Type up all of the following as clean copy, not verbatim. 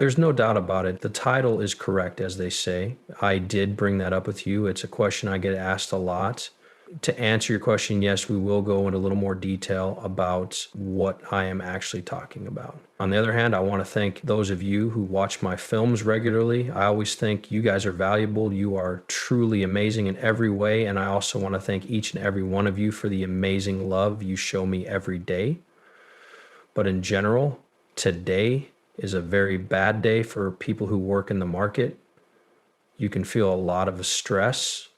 There's no doubt about it. The title is correct, as they say. I did bring that up with you. It's a question I get asked a lot. To answer your question, yes, we will go into a little more detail about what I am actually talking about. On the other hand, I want to thank those of you who watch my films regularly. I always think you guys are valuable. You are truly amazing in every way. And I also want to thank each and every one of you for the amazing love you show me every day. But in general, today is a very bad day for people who work in the market. You can feel a lot of stress.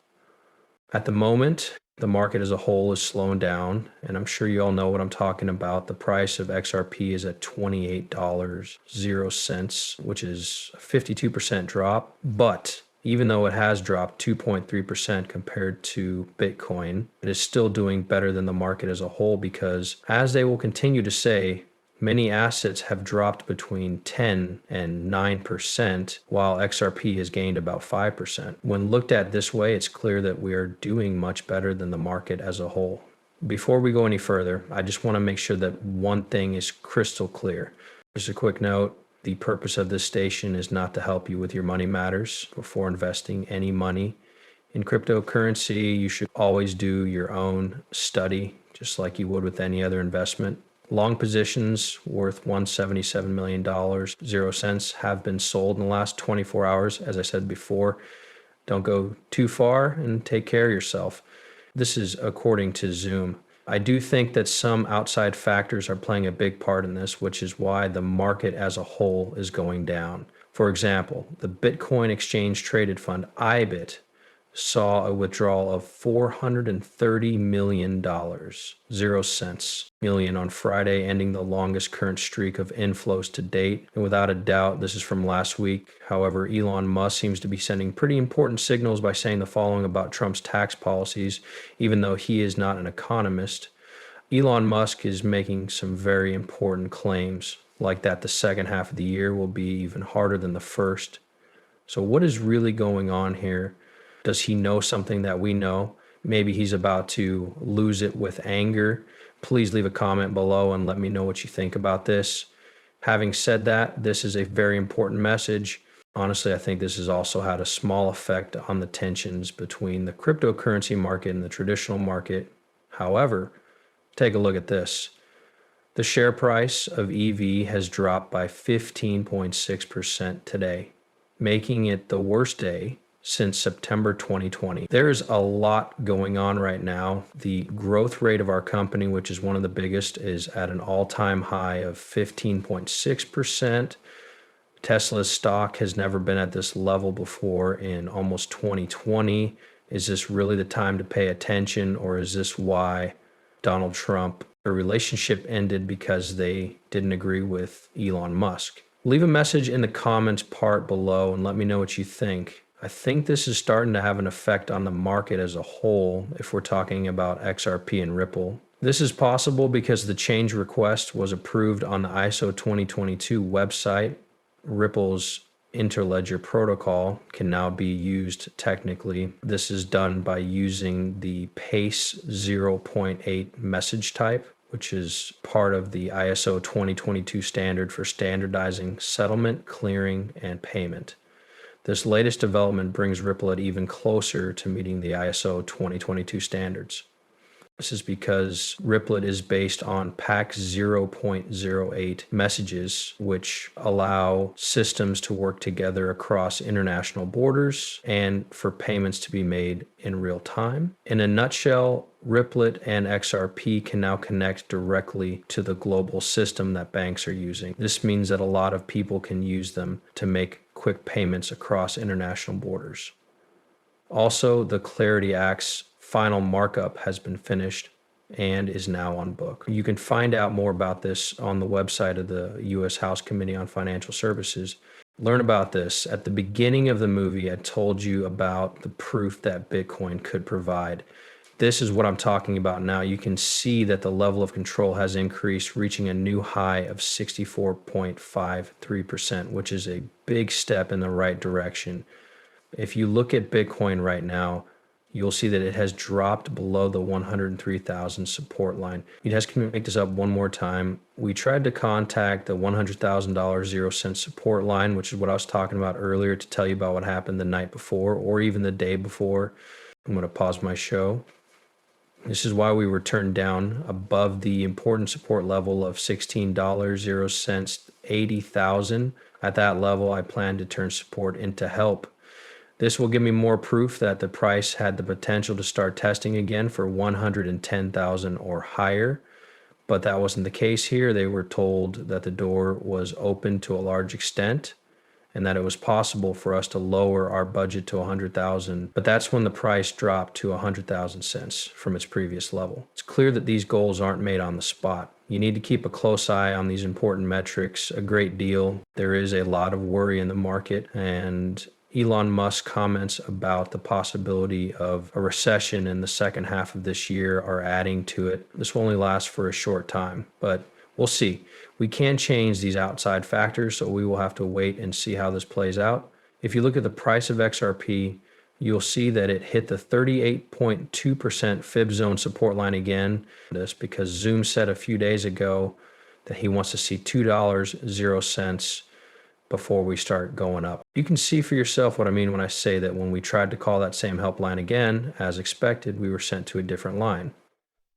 At the moment, the market as a whole is slowing down, and I'm sure you all know what I'm talking about. The price of XRP is at $28.00, which is a 52% drop. But even though it has dropped 2.3% compared to Bitcoin, it is still doing better than the market as a whole because, as they will continue to say, many assets have dropped between 10 and 9%, while XRP has gained about 5%. When looked at this way, it's clear that we are doing much better than the market as a whole. Before we go any further, I just want to make sure that one thing is crystal clear. Just a quick note. The purpose of this station is not to help you with your money matters. Before investing any money in cryptocurrency, you should always do your own study, just like you would with any other investment. Long positions worth $177 million, 0 cents, have been sold in the last 24 hours. As I said before, don't go too far and take care of yourself. This is according to Zoom. I do think that some outside factors are playing a big part in this, which is why the market as a whole is going down. For example, the Bitcoin Exchange Traded Fund, IBIT, saw a withdrawal of $430 million, 0 cents million on Friday, ending the longest current streak of inflows to date. And without a doubt, this is from last week. However, Elon Musk seems to be sending pretty important signals by saying the following about Trump's tax policies, even though he is not an economist. Elon Musk is making some very important claims, like that the second half of the year will be even harder than the first. So what is really going on here? Does he know something that we know? Maybe he's about to lose it with anger. Please leave a comment below and let me know what you think about this. Having said that, this is a very important message. Honestly, I think this has also had a small effect on the tensions between the cryptocurrency market and the traditional market. However, take a look at this. The share price of EV has dropped by 15.6% today, making it the worst day since September 2020. There's a lot going on right now. The growth rate of our company, which is one of the biggest, is at an all-time high of 15.6%. Tesla's stock has never been at this level before in almost 2020. Is this really the time to pay attention, or is this why Donald Trump, their relationship ended because they didn't agree with Elon Musk? Leave a message in the comments part below and let me know what you think. I think this is starting to have an effect on the market as a whole if we're talking about XRP and Ripple. This is possible because the change request was approved on the ISO 2022 website. Ripple's interledger protocol can now be used technically. This is done by using the PACE 0.8 message type, which is part of the ISO 2022 standard for standardizing settlement, clearing, and payment. This latest development brings Ripple even closer to meeting the ISO 2022 standards. This is because Ripple is based on PAC 0.08 messages, which allow systems to work together across international borders and for payments to be made in real time. In a nutshell, Ripple and XRP can now connect directly to the global system that banks are using. This means that a lot of people can use them to make quick payments across international borders. Also, the Clarity Act's final markup has been finished and is now on book. You can find out more about this on the website of the U.S. House Committee on Financial Services. Learn about this. At the beginning of the movie, I told you about the proof that Bitcoin could provide. This is what I'm talking about now. You can see that the level of control has increased, reaching a new high of 64.53%, which is a big step in the right direction. If you look at Bitcoin right now, you'll see that it has dropped below the 103,000 support line. You guys can make this up one more time. We tried to contact the $100,000 0 cent support line, which is what I was talking about earlier, to tell you about what happened the night before or even the day before. I'm going to pause my show. This is why we were turned down above the important support level of $16 0 cents 80,000. At that level, I plan to turn support into help. This will give me more proof that the price had the potential to start testing again for 110,000 or higher, but that wasn't the case here. They were told that the door was open to a large extent and that it was possible for us to lower our budget to 100,000, but that's when the price dropped to 100,000 cents from its previous level. It's clear that these goals aren't made on the spot. You need to keep a close eye on these important metrics a great deal. There is a lot of worry in the market, and Elon Musk comments about the possibility of a recession in the second half of this year are adding to it. This will only last for a short time, but we'll see. We can change these outside factors, so we will have to wait and see how this plays out. If you look at the price of XRP, you'll see that it hit the 38.2% fib zone support line again. This because Zoom said a few days ago that he wants to see $2 0 cents before we start going up. You can see for yourself what I mean when I say that when we tried to call that same helpline again, as expected, we were sent to a different line.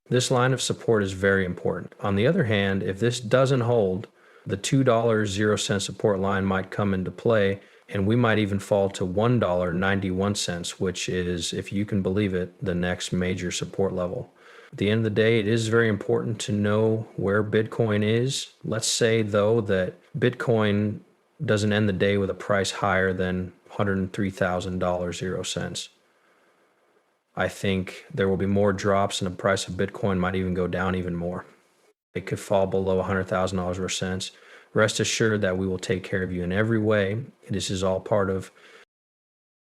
This line of support is very important. On the other hand, if this doesn't hold, the $2 0 cent support line might come into play, and we might even fall to $1.91, which is, if you can believe it, the next major support level. At the end of the day, it is very important to know where Bitcoin is. Let's say, though, that Bitcoin doesn't end the day with a price higher than $103,000 0 cents. I think there will be more drops and the price of Bitcoin might even go down even more. It could fall below $100,000 0 cents. Rest assured that we will take care of you in every way. This is all part of